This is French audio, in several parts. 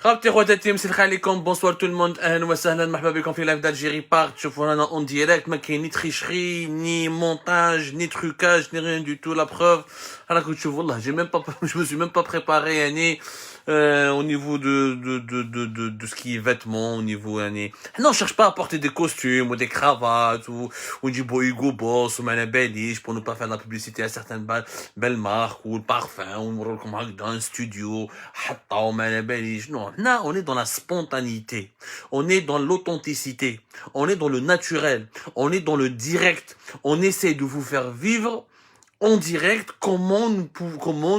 خابتي خواتاتي مسلخ عليكم بونسوار تو الموند اهلا وسهلا مرحبا بكم في لايف d'Algérie Park تشوفوا رانا اون ديريكت ما كاين ني تريشري ني مونتاج ني تروكاج ني rien du tout la preuve راكم تشوفوا والله j'ai même pas je me suis même pas préparé يعني au niveau de ce qui est vêtements au niveau يعني non on cherche pas à porter des costumes ou des cravates ou du beau Hugo Boss ou mal belliche pour ne pas faire de la publicité à certaines belles marques ou le parfum ou comme dans un studio حتى وما باليش non là on est dans la spontanéité, on est dans l'authenticité, on est dans le naturel, on est dans le direct, on essaie de vous faire vivre en direct comment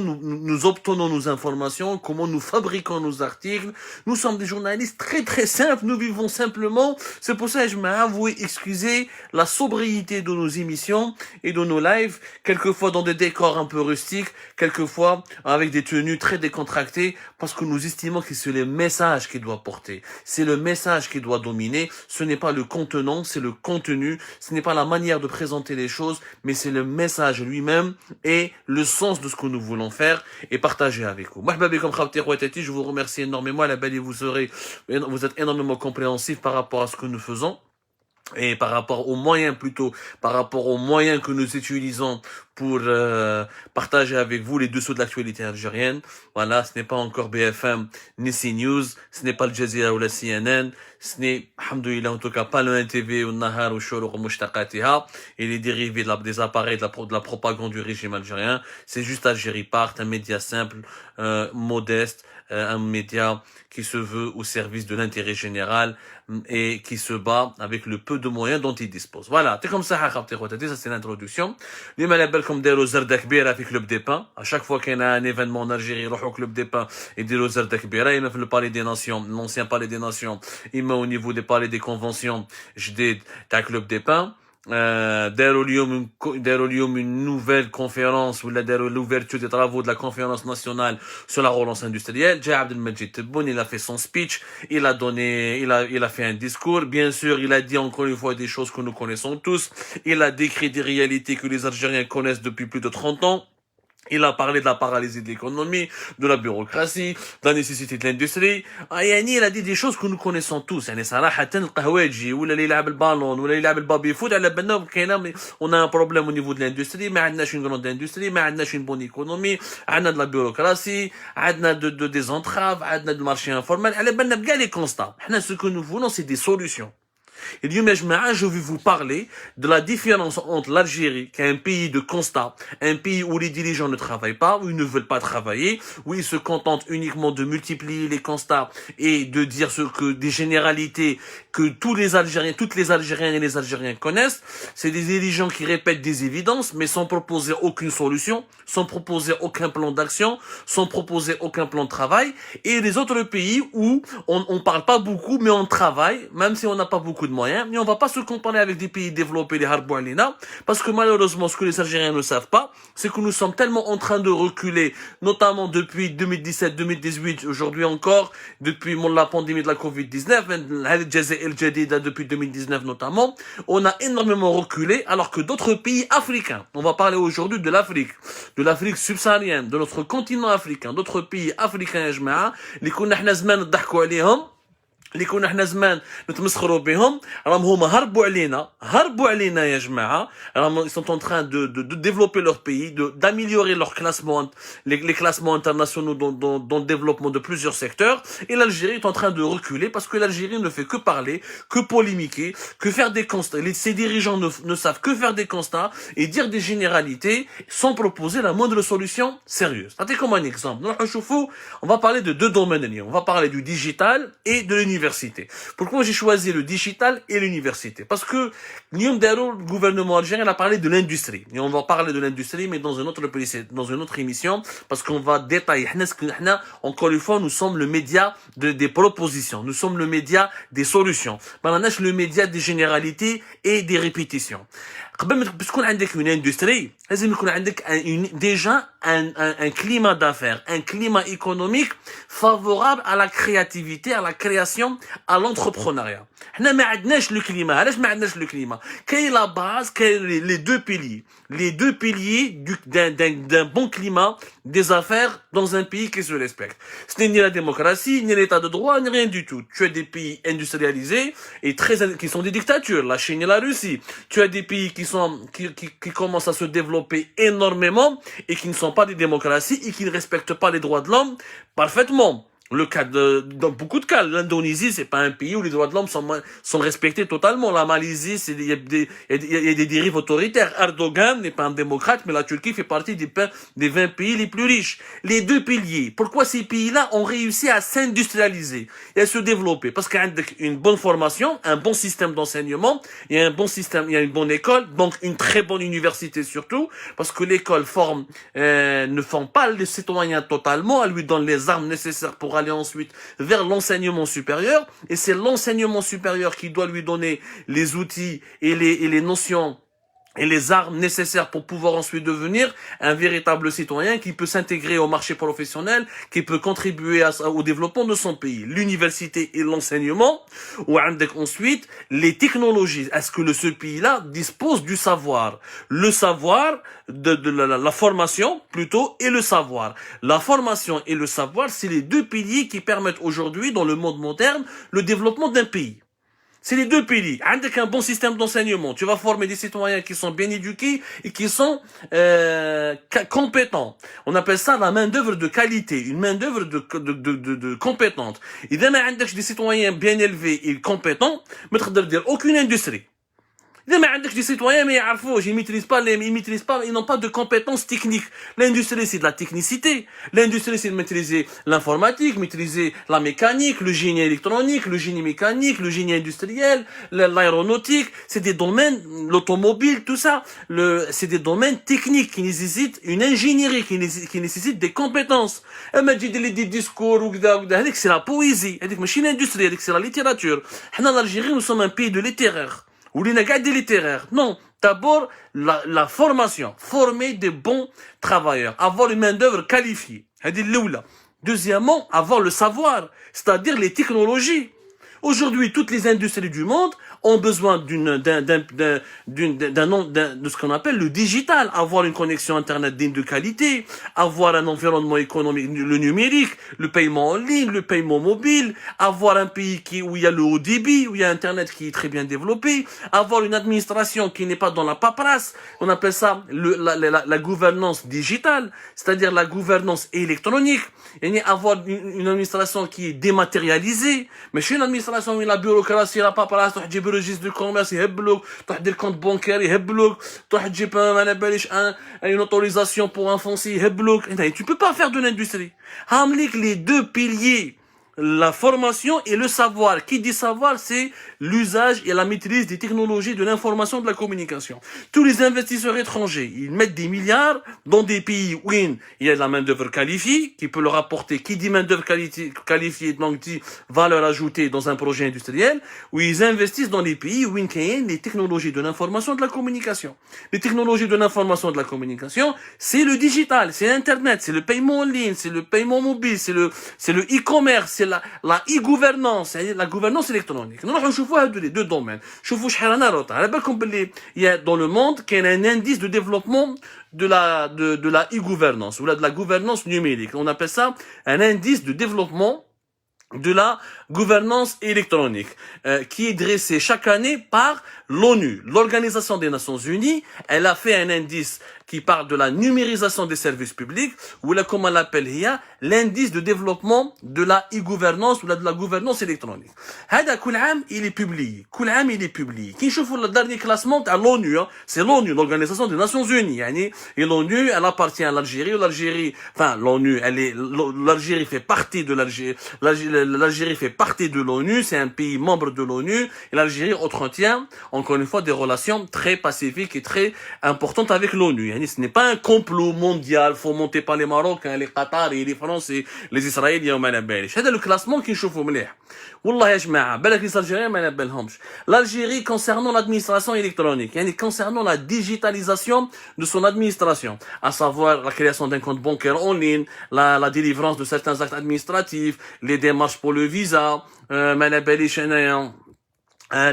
nous obtenons nos informations, comment nous fabriquons nos articles. Nous sommes des journalistes très très simples, nous vivons simplement. C'est pour ça que je m'avoue excuser la sobriété de nos émissions et de nos lives, quelquefois dans des décors un peu rustiques, quelquefois avec des tenues très décontractées, parce que nous estimons que c'est le message qui doit porter, c'est le message qui doit dominer, ce n'est pas le contenant, c'est le contenu, ce n'est pas la manière de présenter les choses, mais c'est le message lui-même et le sens de ce que nous voulons faire et partager avec vous. Je vous remercie énormément. Vous êtes énormément compréhensifs par rapport à ce que nous faisons. Et par rapport aux moyens que nous utilisons pour partager avec vous les dessous de l'actualité algérienne. Voilà, ce n'est pas encore BFM ni CNews, ce n'est pas Al Jazeera ou la CNN, ce n'est, alhamdoulilah, en tout cas pas le NTV ou Nahar ou Shoroq ou Mushtaqatiha et les dérivés des appareils de la propagande du régime algérien. C'est juste Algérie Part, un média simple, modeste, un média qui se veut au service de l'intérêt général et qui se bat avec le peu de moyens dont il dispose. Voilà, c'est comme ça, ça c'est l'introduction. Les malabels comme des Zarda Kbira avec Club des Pins. À chaque fois qu'il y a un événement en Algérie, il y a au Club des Pins et des Zarda Kbira. Il y a le Palais des Nations, l'ancien Palais des Nations. Il met au niveau des Palais des Conventions, j'did, t'as Club des Pins. داروا une nouvelle conférence ou l'ouverture des travaux de la conférence nationale sur la relance industrielle. Jay Abdelmajid Tebboune, il a fait son speech, il a fait un discours. Bien sûr, il a dit encore une fois des choses que nous connaissons tous. Il a décrit des réalités que les Algériens connaissent depuis plus de 30 ans. Il a parlé de la paralysie de l'économie, de la bureaucratie, de la nécessité de l'industrie. Il a dit des choses que nous connaissons tous. On a un problème au niveau de l'industrie, mais on a une grande industrie, mais on a une bonne économie, on a de la bureaucratie, on a des entraves, on a du marché informel. Les constats. Ce que nous voulons, c'est des solutions. Et je vais vous parler de la différence entre l'Algérie, qui est un pays de constat, un pays où les dirigeants ne travaillent pas, où ils ne veulent pas travailler, où ils se contentent uniquement de multiplier les constats et de dire des généralités que toutes les Algériens et les Algériens connaissent. C'est des dirigeants qui répètent des évidences, mais sans proposer aucune solution, sans proposer aucun plan d'action, sans proposer aucun plan de travail. Et les autres pays où on parle pas beaucoup, mais on travaille, même si on n'a pas beaucoup de moyens, mais on va pas se comparer avec des pays développés, les Harbou Alina, parce que malheureusement, ce que les Algériens ne savent pas, c'est que nous sommes tellement en train de reculer, notamment depuis 2017-2018, aujourd'hui encore, depuis la pandémie de la Covid-19, depuis 2019 notamment, on a énormément reculé, alors que d'autres pays africains, on va parler aujourd'hui de l'Afrique subsaharienne, de notre continent africain, d'autres pays africains, les اللي كنا احنا زمان نتمسخروا بهم راهم هما هربوا علينا يا جماعه راهم ils sont en train de développer leur pays, d'améliorer leur classement, les classements internationaux dans le développement de plusieurs secteurs, et l'Algérie est en train de reculer parce que l'Algérie ne fait que parler, que polémiquer, que faire des constats. Ces dirigeants ne savent que faire des constats et dire des généralités sans proposer la moindre solution sérieuse. Attendez comme un exemple. On va parler de deux domaines. On va parler du digital et de l'université. Pourquoi j'ai choisi le digital et l'université? Parce que le gouvernement algérien a parlé de l'industrie. Et on va parler de l'industrie, mais dans une autre émission, parce qu'on va détailler. Encore une fois, nous sommes le média des propositions. Nous sommes le média des solutions. Le média des généralités et des répétitions. قبل ما تكون عندك une industrie لازم يكون عندك déjà un climat d'affaires, un climat économique favorable à la créativité, à la création l'innovation, à l'entrepreneuriat. حنا ما عندناش le climat. علاش ما عندناش le climat? كاين la base, كاين les deux piliers. Les deux piliers d'un bon climat des affaires dans un pays qui se respecte. Ce n'est ni la démocratie, ni l'état de droit, ni rien du tout. Tu as des pays industrialisés et qui sont des dictatures, la Chine et la Russie. Tu as des pays qui commencent à se développer énormément et qui ne sont pas des démocraties et qui ne respectent pas les droits de l'homme parfaitement. Le cas dans beaucoup de cas, l'Indonésie, c'est pas un pays où les droits de l'homme sont respectés totalement. La Malaisie, il y a des dérives autoritaires. Erdogan n'est pas un démocrate, mais la Turquie fait partie des 20 pays les plus riches. Les deux piliers. Pourquoi ces pays-là ont réussi à s'industrialiser et à se développer? Parce qu'il y a une bonne formation, un bon système d'enseignement, il y a un bon système, il y a une bonne école, donc une très bonne université surtout, parce que l'école ne forme pas les citoyens totalement, elle lui donne les armes nécessaires pour aller ensuite vers l'enseignement supérieur, et c'est l'enseignement supérieur qui doit lui donner les outils et les notions et les armes nécessaires pour pouvoir ensuite devenir un véritable citoyen qui peut s'intégrer au marché professionnel, qui peut contribuer au développement de son pays. L'université et l'enseignement, ou ensuite les technologies. Est-ce que ce pays-là dispose du savoir? Le savoir, de la formation plutôt, et le savoir. La formation et le savoir, c'est les deux piliers qui permettent aujourd'hui, dans le monde moderne, le développement d'un pays. C'est les deux piliers. Avec un bon système d'enseignement, tu vas former des citoyens qui sont bien éduqués et qui sont compétents. On appelle ça la main-d'œuvre de qualité, une main-d'œuvre de compétente. Et dès que des citoyens bien élevés et compétents, mais tu dire aucune industrie. إذا ما عندكش des citoyens mais ils maîtrisent pas, ils n'ont pas de compétences techniques. L'industrie c'est de la technicité. L'industrie c'est de maîtriser l'informatique, maîtriser la mécanique, le génie électronique, le génie mécanique, le génie industriel, l'aéronautique. C'est des domaines, l'automobile, tout ça. C'est des domaines techniques qui nécessitent une ingénierie, qui nécessitent des compétences. اما تجي دير لي دي discours وكذا هذيك c'est la poésie. هذيك ماشي l'industrie, هذيك c'est la littérature. حنا l'Algérie nous sommes un pays de littéraires. Ou les des littéraires. Non. D'abord, la formation. Former des bons travailleurs. Avoir une main-d'œuvre qualifiée. Deuxièmement, avoir le savoir. C'est-à-dire les technologies. Aujourd'hui, toutes les industries du monde ont besoin de ce qu'on appelle le digital, avoir une connexion internet digne de qualité, avoir un environnement économique, le numérique, le paiement en ligne, le paiement mobile, avoir un pays où il y a le haut débit, où il y a internet qui est très bien développé, avoir une administration qui n'est pas dans la paperasse, on appelle ça la gouvernance digitale, c'est-à-dire la gouvernance électronique, et avoir une administration qui est dématérialisée, mais chez une administration où la bureaucratie, la paperasse, le registre du commerce يهبلوك تروح دير compte bancaire يهبلوك تروح تجيب ما على باليش une autorisation pour un foncier يهبلوك. Tu peux pas faire de l'industrie. هامليك les deux piliers, la formation et le savoir. Qui dit savoir, c'est l'usage et la maîtrise des technologies de l'information et de la communication. Tous les investisseurs étrangers, ils mettent des milliards dans des pays où il y a de la main-d'œuvre qualifiée, qui peut leur apporter, qui dit main-d'œuvre qualifiée, donc dit valeur ajoutée dans un projet industriel, où ils investissent dans les pays où il y a les technologies de l'information et de la communication. Les technologies de l'information et de la communication, c'est le digital, c'est Internet, c'est le paiement en ligne, c'est le paiement mobile, c'est le e-commerce, c'est la e-gouvernance, la gouvernance électronique. Nous allons voir les deux domaines. شوفوا شحال انا روطه على بالكم باللي dans le monde qu'il y a un indice de développement de la e-gouvernance ou de la gouvernance numérique. On appelle ça un indice de développement de la gouvernance électronique qui est dressé chaque année par l'ONU, l'Organisation des Nations Unies. Elle a fait un indice qui parle de la numérisation des services publics, ou là, comme on l'appelle, l'indice de développement de la e-gouvernance ou de la gouvernance électronique. هذا كل عام il est publié. كل عام il est publié. Qui نشوفوا le dernier classement à l'ONU, c'est l'ONU, l'Organisation des Nations Unies. Et l'ONU, elle appartient à l'Algérie. L'ONU, l'Algérie fait partie de l'Algérie fait partie de l'ONU. C'est un pays membre de l'ONU. Et l'Algérie entretient, encore une fois, des relations très pacifiques et très importantes avec l'ONU. Ce n'est pas un complot mondial fomenté par les Marocains, les Qataris, les Français, les Israéliens وما على باليش. هذا le classement qui نشوفه مليح. والله يا جماعة بالك les Algériens ما نبالهمش. L'Algérie concernant l'administration électronique, concernant la digitalisation de son administration, à savoir la création d'un compte bancaire en ligne, la délivrance de certains actes administratifs, les démarches démarches pour le visa,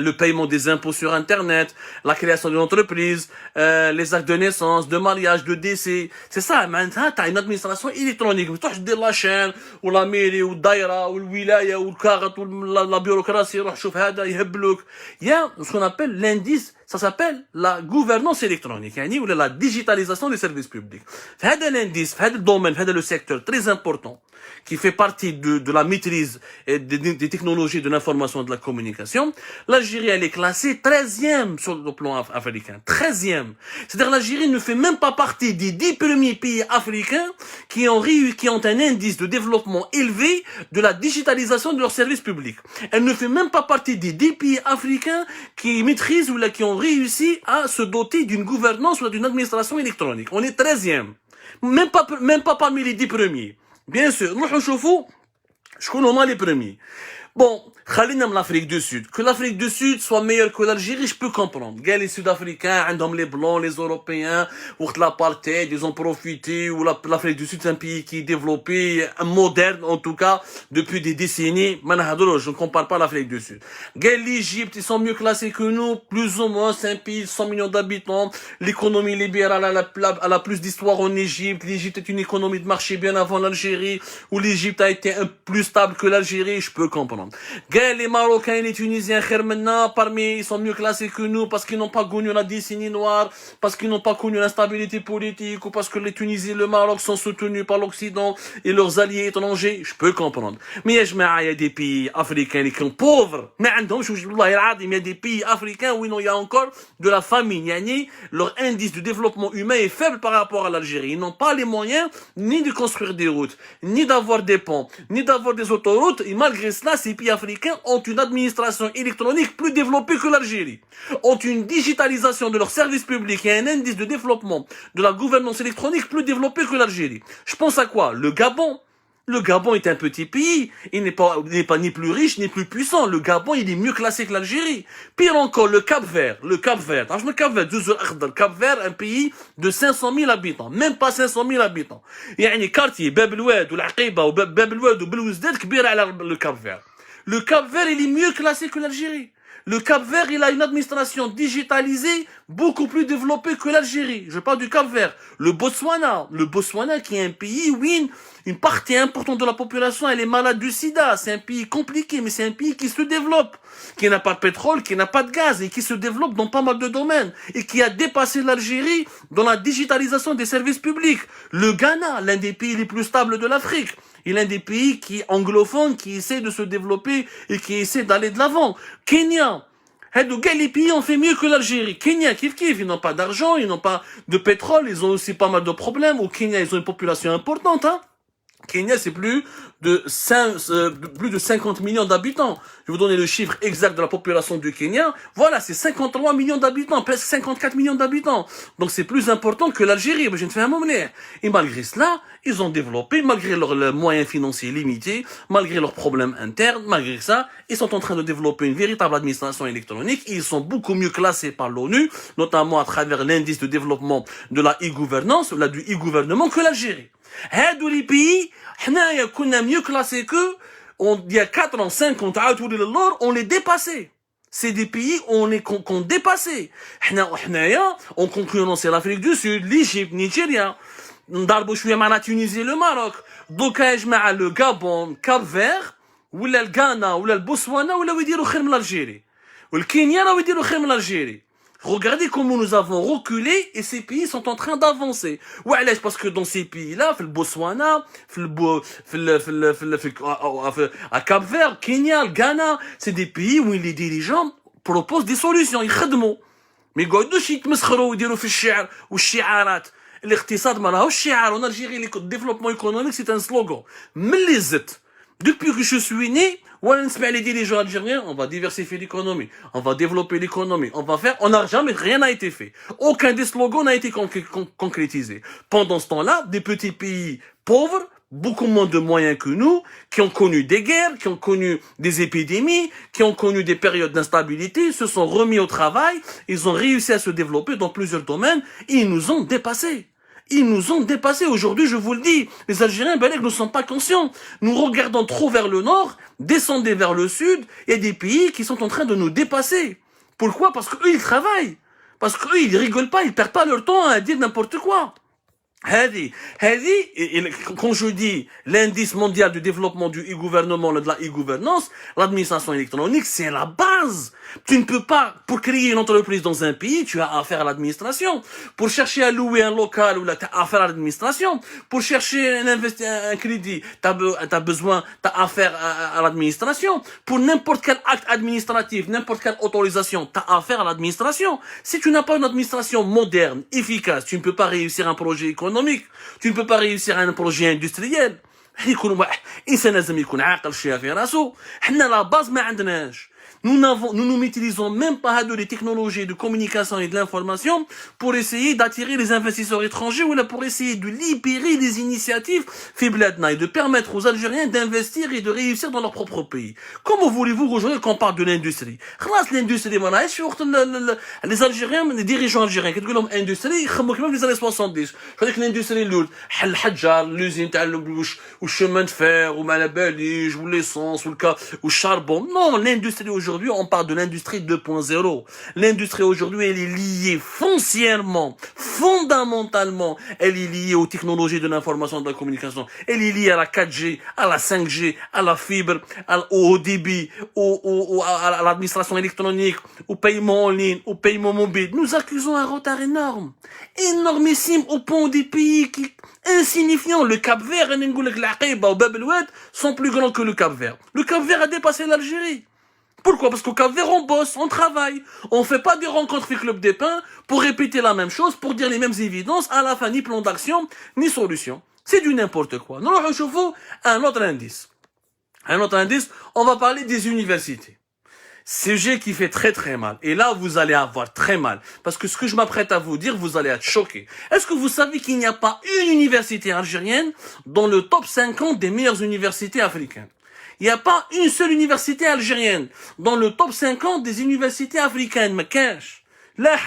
le paiement des impôts sur Internet, la création d'une entreprise, les actes de naissance, de mariage, de décès. C'est ça, maintenant, t'as une administration électronique. Tu peux dire la chaîne, ou la mairie, ou le daïra, ou le wilaya, ou le karat, ou la bureaucratie, روح شوف هذا يهبلوك. Il y a ce qu'on appelle l'indice, ça s'appelle la gouvernance électronique, يعني, ou la digitalisation des services publics. هذا l'indice, هذا الدومين, هذا le secteur très important, qui fait partie de la maîtrise et des technologies de l'information et de la communication. L'Algérie, elle est classée 13e sur le plan africain. 13e. C'est-à-dire l'Algérie ne fait même pas partie des 10 premiers pays africains qui ont un indice de développement élevé de la digitalisation de leurs services publics. Elle ne fait même pas partie des 10 pays africains qui maîtrisent ou qui ont réussi à se doter d'une gouvernance ou d'une administration électronique. On est 13e. Même pas parmi les 10 premiers. Bien sûr, nous نشوفوا شكون هما les premiers. Bon, خلينا من l'Afrique du Sud. Que l'Afrique du Sud soit meilleure que l'Algérie, je peux comprendre. Les Sud-Africains, عندهم les Blancs, les Européens, ou l'apartheid, ils ont profité, ou l'Afrique du Sud, c'est un pays qui est développé, moderne en tout cas, depuis des décennies. Je ne compare pas l'Afrique du Sud. L'Égypte, ils sont mieux classés que nous, plus ou moins, c'est un pays de 100 millions d'habitants. L'économie libérale a plus d'histoire en Égypte. L'Égypte est une économie de marché bien avant l'Algérie, où l'Égypte a été un plus stable que l'Algérie, je peux comprendre. Les Marocains et les Tunisiens, parmi ils sont mieux classés que nous parce qu'ils n'ont pas connu la décennie noire, parce qu'ils n'ont pas connu l'instabilité politique, ou parce que les Tunisiens et le Maroc sont soutenus par l'Occident et leurs alliés étrangers, je peux comprendre. Mais il y a des pays africains qui sont pauvres, mais il y a des pays africains où il y a encore de la famine, leur indice de développement humain est faible par rapport à l'Algérie. Ils n'ont pas les moyens ni de construire des routes, ni d'avoir des ponts, ni d'avoir des autoroutes, et malgré cela, ces pays africains ont une administration électronique plus développée que l'Algérie, ont une digitalisation de leurs services publics et un indice de développement de la gouvernance électronique plus développé que l'Algérie. Je pense à quoi? Le Gabon. Le Gabon est un petit pays, il n'est pas ni plus riche ni plus puissant. Le Gabon, il est mieux classé que l'Algérie. Pire encore, le Cap-Vert. Le Cap-Vert, un pays de 500 000 habitants, même pas 500 000 habitants. يعني quartier باب الواد والعقيبة وباب الواد وبلوزداد كبير على le Cap-Vert. Le Cap-Vert, il est mieux classé que l'Algérie. Le Cap-Vert, il a une administration digitalisée beaucoup plus développée que l'Algérie. Je parle du Cap-Vert. Le Botswana qui est un pays où une partie importante de la population, elle est malade du sida. C'est un pays compliqué, mais c'est un pays qui se développe, qui n'a pas de pétrole, qui n'a pas de gaz, et qui se développe dans pas mal de domaines, et qui a dépassé l'Algérie dans la digitalisation des services publics. Le Ghana, l'un des pays les plus stables de l'Afrique, est l'un des pays anglophones qui essaie de se développer et qui essaie d'aller de l'avant. Kenya, les pays ont fait mieux que l'Algérie. Kenya, ils n'ont pas d'argent, ils n'ont pas de pétrole, ils ont aussi pas mal de problèmes. Au Kenya, ils ont une population importante, Kenya, c'est plus de 50 millions d'habitants. Je vais vous donner le chiffre exact de la population du Kenya. Voilà, c'est 53 millions d'habitants, presque 54 millions d'habitants. Donc c'est plus important que l'Algérie. Je ne fais un moment. Et malgré cela, ils ont développé, malgré leurs moyens financiers limités, malgré leurs problèmes internes, malgré ça, ils sont en train de développer une véritable administration électronique. Et ils sont beaucoup mieux classés par l'ONU, notamment à travers l'indice de développement de la e-gouvernance, du e-gouvernement, que l'Algérie. Les pays, qu'on a mieux classé qu'eux, il y a 4 ans, 5 ans, on les dépassait. C'est des pays qu'on dépassait. On concurrençait l'Afrique du Sud, l'Égypte, Nigeria. نضربوا شويه مع تونسيا le Maroc. دوكا يجمع le Gabon, Cap-Vert, ولا الغانا ولا البوتسوانا ولا يديروا خير من الجيري. والكينيا راهو يديروا خير من الجيري. Regardez comment nous avons reculé et ces pays sont en train d'avancer. Ouais, parce que dans ces pays-là, le Botswana, à Cap-Vert, Kenya, le Ghana, c'est des pays où les dirigeants proposent des solutions, ils خدموا. Mais يقعدوش يتمسخروا ويديروا في الشعر والشعارات. الاقتصاد ما راهوش شعار. En Algérie, le développement économique, c'est un slogan. ملي زدت. Depuis que je suis né, les dirigeants algériens, on va diversifier l'économie, on va développer l'économie, on n'a jamais, rien n'a été fait. Aucun des slogans n'a été concrétisé. Pendant ce temps-là, des petits pays pauvres, beaucoup moins de moyens que nous, qui ont connu des guerres, qui ont connu des épidémies, qui ont connu des périodes d'instabilité, se sont remis au travail, ils ont réussi à se développer dans plusieurs domaines, et ils nous ont dépassés. Ils nous ont dépassés. Aujourd'hui, je vous le dis, les Algériens, ne sont pas conscients. Nous regardons trop vers le nord, descendez vers le sud, il y a des pays qui sont en train de nous dépasser. Pourquoi? Parce qu'eux, ils travaillent. Parce qu'eux, ils rigolent pas, ils perdent pas leur temps à dire n'importe quoi. Quand je dis l'indice mondial du développement du e-gouvernement, de la e-gouvernance, l'administration électronique, c'est la base. Tu ne peux pas, pour créer une entreprise dans un pays, tu as affaire à l'administration. Pour chercher à louer un local, ou là, tu as affaire à l'administration. Pour chercher un crédit, t'as affaire à l'administration. Pour n'importe quel acte administratif, n'importe quelle autorisation, tu as affaire à l'administration. Si tu n'as pas une administration moderne, efficace, tu ne peux pas réussir un projet économique. Tu ne peux pas réussir un projet industriel. Nous n'utilisons même pas les technologies de communication et de l'information pour essayer d'attirer les investisseurs étrangers ou là pour essayer de libérer les initiatives et de permettre aux Algériens d'investir et de réussir dans leur propre pays. Comment voulez-vous aujourd'hui qu'on parle de l'industrie? L'industrie, les Algériens, les dirigeants algériens, qui disent l'industrie, ils même les années 70. Je veux dire que l'industrie, l'usine, ou chemin de fer, ou malabalige, ou l'essence, ou le charbon. Non, l'industrie aujourd'hui, on parle de l'industrie 2.0. L'industrie aujourd'hui, elle est liée foncièrement, fondamentalement, elle est liée aux technologies de l'information et de la communication. Elle est liée à la 4G, à la 5G, à la fibre, au haut débit, à l'administration électronique, au paiement en ligne, au paiement mobile. Nous accusons un retard énorme, énormissime au point des pays qui insignifiants. Le Cap-Vert et l'Aqiba ou Bab el-Oued sont plus grands que le Cap-Vert. Le Cap-Vert a dépassé l'Algérie. Pourquoi? Parce qu'au Cap-Vert, on bosse, on travaille. On fait pas des rencontres du Club des Pins pour répéter la même chose, pour dire les mêmes évidences, à la fin, ni plan d'action, ni solution. C'est du n'importe quoi. Nous, on chauffe un autre indice. Un autre indice, on va parler des universités. Sujet qui fait très très mal. Et là, vous allez avoir très mal. Parce que ce que je m'apprête à vous dire, vous allez être choqués. Est-ce que vous savez qu'il n'y a pas une université algérienne dans le top 50 des meilleures universités africaines? Il n'y a pas une seule université algérienne dans le top 50 des universités africaines. Ma cache. La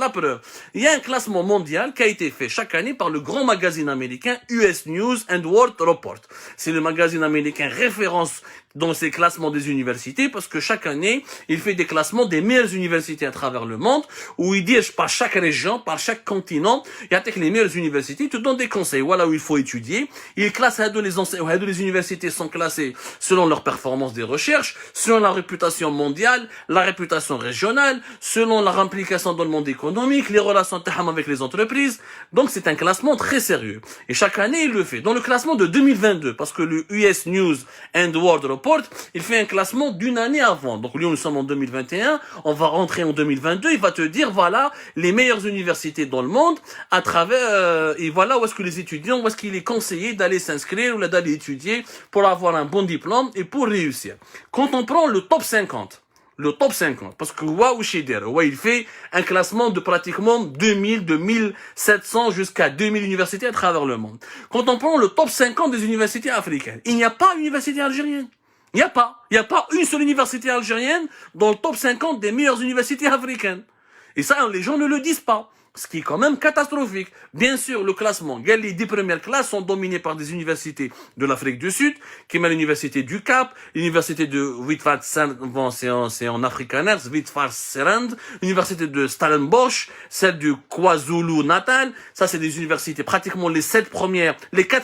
preuve. Il y a un classement mondial qui a été fait chaque année par le grand magazine américain US News and World Report. C'est le magazine américain référence dans ces classements des universités parce que chaque année, il fait des classements des meilleures universités à travers le monde où il dit par chaque région, par chaque continent, il y a les meilleures universités, il te donne des conseils, voilà où il faut étudier. Il classe les universités sont classées selon leur performance des recherches, selon la réputation mondiale, la réputation régionale, selon leur implication dans le monde économique, les relations avec les entreprises. Donc c'est un classement très sérieux. Et chaque année, il le fait. Dans le classement de 2022, parce que le US News and World Report, il fait un classement d'une année avant. Donc nous sommes en 2021, on va rentrer en 2022, il va te dire voilà les meilleures universités dans le monde à travers et voilà où est-ce que les étudiants, où est-ce qu'il est conseillé d'aller s'inscrire ou d'aller étudier pour avoir un bon diplôme et pour réussir. Quand on prend le top 50, parce que waouh Shider, il fait un classement de pratiquement 2000, 2700 jusqu'à 2000 universités à travers le monde. Quand on prend le top 50 des universités africaines, il n'y a pas d'université algérienne. Il n'y a pas une seule université algérienne dans le top 50 des meilleures universités africaines. Et ça, les gens ne le disent pas. Ce qui est quand même catastrophique. Bien sûr, le classement, les 10 premières classes sont dominées par des universités de l'Afrique du Sud, qui met l'université du Cap, l'université de Witwatersrand, bon, c'est en afrikaner, Witwatersrand, l'université de Stellenbosch, celle du KwaZulu-Natal. Ça, c'est des universités, pratiquement les 4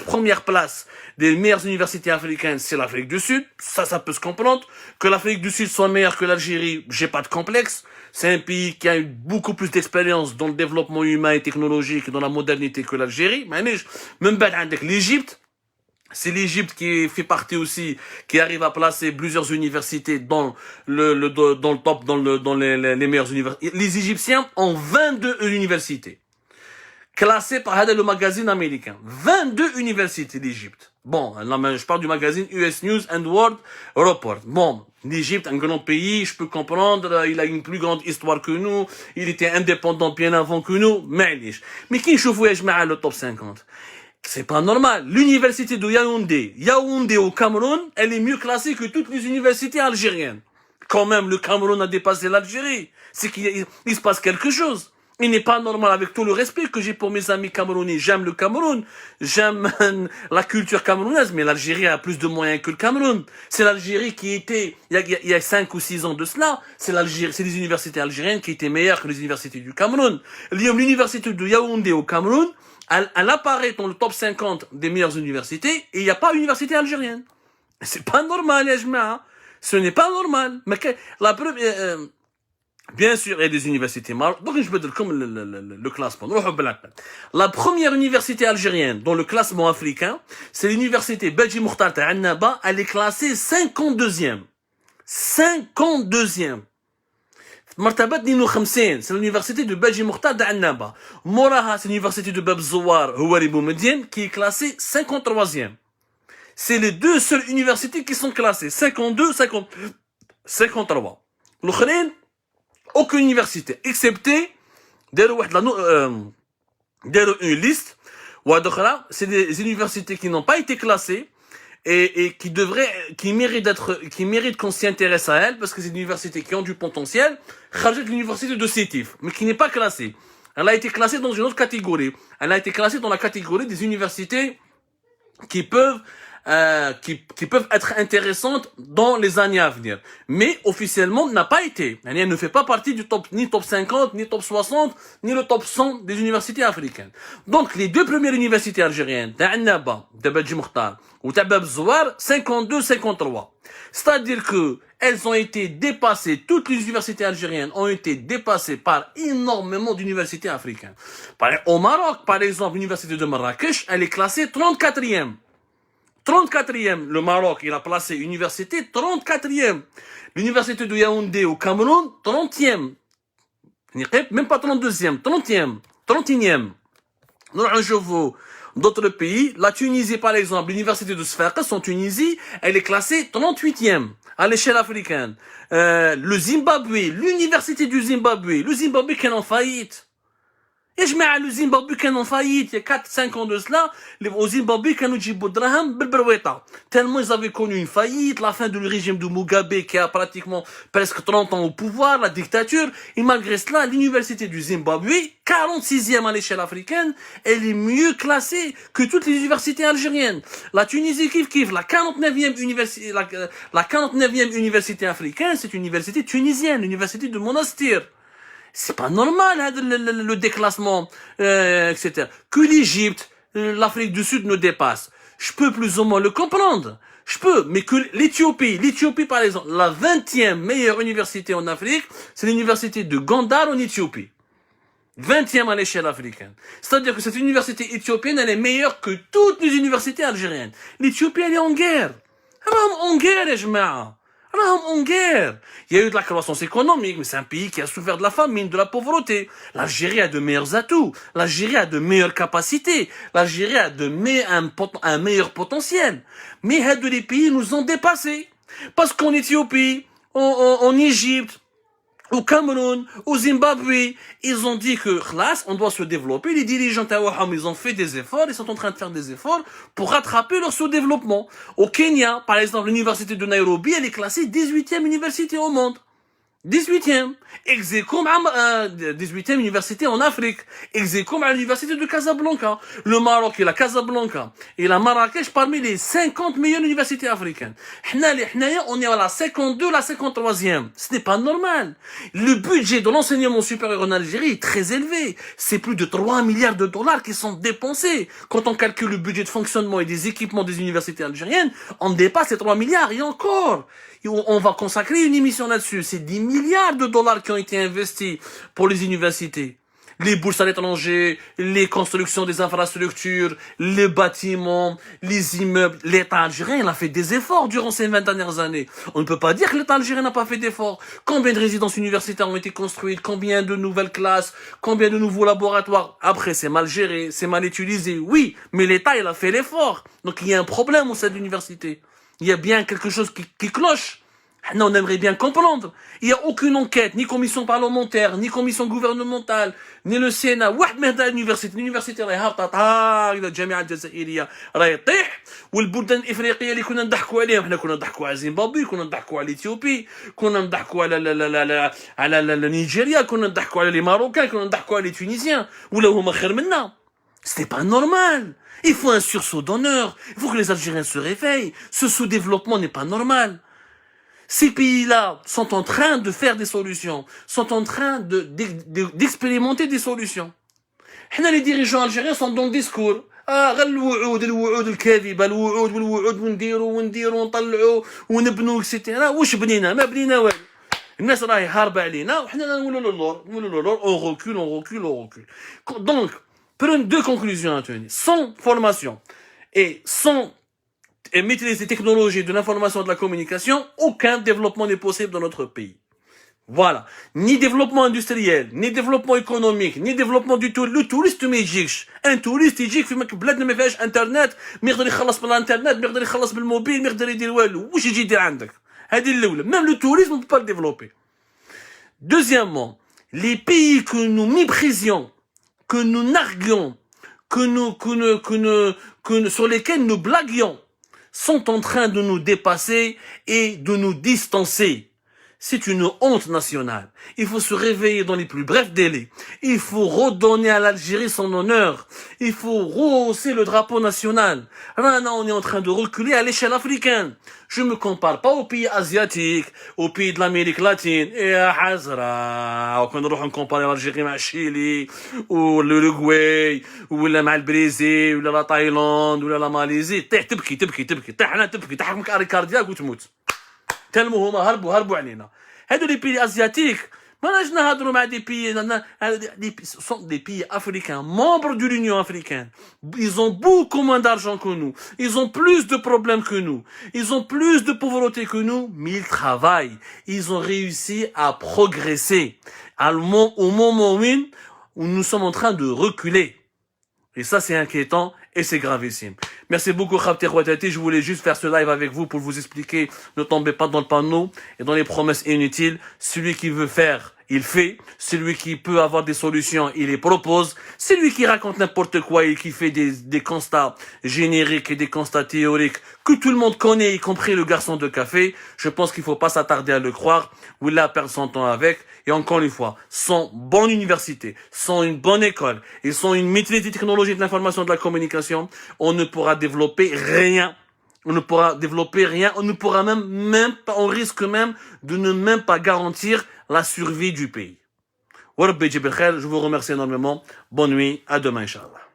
premières places des meilleures universités africaines, c'est l'Afrique du Sud. Ça peut se comprendre. Que l'Afrique du Sud soit meilleure que l'Algérie, j'ai pas de complexe. C'est un pays qui a eu beaucoup plus d'expérience dans le développement humain et technologique et dans la modernité que l'Algérie. Même avec l'Égypte, c'est l'Égypte qui fait partie aussi, qui arrive à placer plusieurs universités dans le top, dans les meilleures universités. Les Égyptiens ont 22 universités. Classées par le magazine américain. 22 universités d'Égypte. Bon, là, je parle du magazine US News and World Report. Bon, l'Égypte, un grand pays, je peux comprendre, il a une plus grande histoire que nous, il était indépendant bien avant que nous, mais qui chauffe le top 50? C'est pas normal. L'université de Yaoundé au Cameroun, elle est mieux classée que toutes les universités algériennes. Quand même, le Cameroun a dépassé l'Algérie. C'est qu'il se passe quelque chose. Il n'est pas normal, avec tout le respect que j'ai pour mes amis camerounais. J'aime le Cameroun, j'aime la culture camerounaise, mais l'Algérie a plus de moyens que le Cameroun. C'est l'Algérie qui était, il y a 5 ou 6 ans de cela, c'est les universités algériennes qui étaient meilleures que les universités du Cameroun. L'université de Yaoundé au Cameroun, elle apparaît dans le top 50 des meilleures universités, et il n'y a pas d'université algérienne. C'est pas normal, ya jma'a. Ce n'est pas normal. Mais la première, bien sûr, il y a des universités marocaines. Donc, je peux dire comme le classement. La première université algérienne dans le classement africain, c'est l'université Badji Mokhtar de Annaba. Elle est classée 52e. 52e. مرتبة 52 c'est l'université de Badji Mokhtar de Annaba. Moraha, c'est l'université de Bab Zouar Houari Boumediene qui est classée 53e. C'est les deux seules universités qui sont classées 52, 50, 53. L'autre, aucune université, excepté une liste, c'est des universités qui n'ont pas été classées et qui méritent qu'on s'y intéresse à elles parce que c'est des universités qui ont du potentiel. L'université de Sétif, mais qui n'est pas classée. Elle a été classée dans une autre catégorie. Elle a été classée dans la catégorie des universités qui peuvent être intéressantes dans les années à venir. Mais officiellement, n'a pas été. Elle ne fait pas partie du ni top 50, ni top 60, ni le top 100 des universités africaines. Donc, les deux premières universités algériennes, Annaba, de Badji Mokhtar, ou Bab Zouar, 52, 53. C'est-à-dire que elles ont été dépassées, toutes les universités algériennes ont été dépassées par énormément d'universités africaines. Au Maroc, par exemple, l'université de Marrakech, elle est classée 34e. 34e, le Maroc, il a placé université 34e. L'université de Yaoundé au Cameroun, 30e. Même pas 32e, 30e, 31e. Dans d'autres pays, la Tunisie par exemple, l'université de Sfax en Tunisie, elle est classée 38e à l'échelle africaine. Le Zimbabwe, l'université du Zimbabwe, le Zimbabwe qui est en faillite. Et je mets à le Zimbabwe qui est en faillite, il y a 4-5 ans de cela, au Zimbabwe qui nous dit Boudraham, Belberweta. Tellement ils avaient connu une faillite, la fin du régime de Mugabe qui a pratiquement presque 30 ans au pouvoir, la dictature, et malgré cela, l'université du Zimbabwe, 46e à l'échelle africaine, elle est mieux classée que toutes les universités algériennes. La Tunisie kif, la 49e université africaine, c'est une université tunisienne, l'université de Monastir. C'est pas normal, hein, le déclassement, etc. Que l'Égypte, l'Afrique du Sud nous dépasse. Je peux plus ou moins le comprendre. Je peux, mais que l'Éthiopie par exemple, la 20e meilleure université en Afrique, c'est l'université de Gondar en Éthiopie. 20e à l'échelle africaine. C'est-à-dire que cette université éthiopienne, elle est meilleure que toutes les universités algériennes. L'Éthiopie, elle est en guerre. Elle est en guerre, jma'a. En guerre. Il y a eu de la croissance économique, mais c'est un pays qui a souffert de la famine, de la pauvreté. L'Algérie a de meilleurs atouts. L'Algérie a de meilleures capacités. L'Algérie a un meilleur potentiel. Mais les pays nous ont dépassés. Parce qu'en Éthiopie, en Égypte, au Cameroun, au Zimbabwe, ils ont dit que, classe, on doit se développer. Les dirigeants Tawaham, ils ont fait des efforts, ils sont en train de faire des efforts pour rattraper leur sous-développement. Au Kenya, par exemple, l'université de Nairobi, elle est classée 18e université au monde. 18e. Execoum, 18e université en Afrique. Execoum à l'université de Casablanca. Le Maroc et la Casablanca et la Marrakech parmi les 50 meilleures universités africaines. On est à la 52, la 53e. Ce n'est pas normal. Le budget de l'enseignement supérieur en Algérie est très élevé. C'est plus de 3 milliards de dollars qui sont dépensés. Quand on calcule le budget de fonctionnement et des équipements des universités algériennes, on dépasse les 3 milliards et encore. On va consacrer une émission là-dessus. C'est 10 milliards de dollars qui ont été investis pour les universités. Les bourses à l'étranger, les constructions des infrastructures, les bâtiments, les immeubles. L'État algérien, il a fait des efforts durant ces 20 dernières années. On ne peut pas dire que l'État algérien n'a pas fait d'efforts. Combien de résidences universitaires ont été construites? Combien de nouvelles classes? Combien de nouveaux laboratoires? Après, c'est mal géré, c'est mal utilisé. Oui, mais l'État, il a fait l'effort. Donc, il y a un problème au sein de l'université. Il y a bien quelque chose qui cloche. Non, on aimerait bien comprendre. Il n'y a aucune enquête, ni commission parlementaire, ni commission gouvernementale, ni le Sénat. واحد ما هذا اليونيفرسيتي راهي هابطه الى الجامعه الجزائريه راهي يطيح والبلدان الافريقيه اللي كنا نضحكوا عليهم حنا كنا نضحكوا على زيمبابوي كنا نضحكوا على اثيوبي كنا نضحكوا على نيجيريا كنا نضحكوا على لي ماروكان كنا نضحكوا على لي تونيزيان ولا هما خير منا. Ce n'est pas normal. Il faut un sursaut d'honneur. Il faut que les Algériens se réveillent. Ce sous-développement n'est pas normal. Ces pays-là sont en train de faire des solutions, sont en train d'expérimenter des solutions. Les dirigeants algériens sont dans le discours. الوعود الكاذبه الوعود ونديروا ونطلعوا ونبنوا اكسيتيرا واش بنينا ما بنينا والو الناس راهي هاربه علينا وحنا نقولوا للور on recule. Donc prenons deux conclusions à tenir. Sans formation et sans maîtrise des technologies de l'information et de la communication, aucun développement n'est possible dans notre pays. Voilà. Ni développement industriel, ni développement économique, ni développement du tout. Le touriste ما يجيكش. Un touriste يجيك في بلادنا ما فيهاش انترنت، ما يقدر يخلص بالانترنت، ما يقدر يخلص بالموبيل، ما يقدر يدير والو. واش يجي يدير عندك؟ هذه الأولى. Même le tourisme on ne peut pas le développer. Deuxièmement, les pays que nous méprisions, que nous narguions, sur lesquels nous blaguions, sont en train de nous dépasser et de nous distancer. C'est une honte nationale. Il faut se réveiller dans les plus brefs délais. Il faut redonner à l'Algérie son honneur. Il faut rehausser le drapeau national. Là, on est en train de reculer à l'échelle africaine. Je ne me compare pas aux pays asiatiques, aux pays de l'Amérique latine. Et à Hazra, on va comparer l'Algérie avec Chili, ou l'Uruguay, ou le Brésil, ou la Thaïlande, ou la Malaisie. تبكي تحكمك على كاردياك وتموت. تلموا هما هربوا علينا. هادو لي بيي asiatiques ما نجي نهضروا مع des pays sont des pays africains membres de l'Union africaine. Ils ont beaucoup moins d'argent que nous, ils ont plus de problèmes que nous, ils ont plus de pauvreté que nous, mais ils travaillent, ils ont réussi à progresser au moment où nous sommes en train de reculer. Et ça, c'est inquiétant et c'est gravissime. Merci beaucoup, Khabter Ouattati. Je voulais juste faire ce live avec vous pour vous expliquer. Ne tombez pas dans le panneau et dans les promesses inutiles. Celui qui veut faire, il fait. Celui qui peut avoir des solutions, il les propose. Celui qui raconte n'importe quoi et qui fait des constats génériques et des constats théoriques que tout le monde connaît, y compris le garçon de café, je pense qu'il ne faut pas s'attarder à le croire. Ou là, perdre son temps avec. Et encore une fois, sans bonne université, sans une bonne école et sans une maîtrise des technologies de l'information et de la communication, on ne pourra développer rien. On ne pourra développer rien. On ne pourra même pas, on risque même de ne même pas garantir la survie du pays. Je vous remercie énormément. Bonne nuit. À demain, Inch'Allah.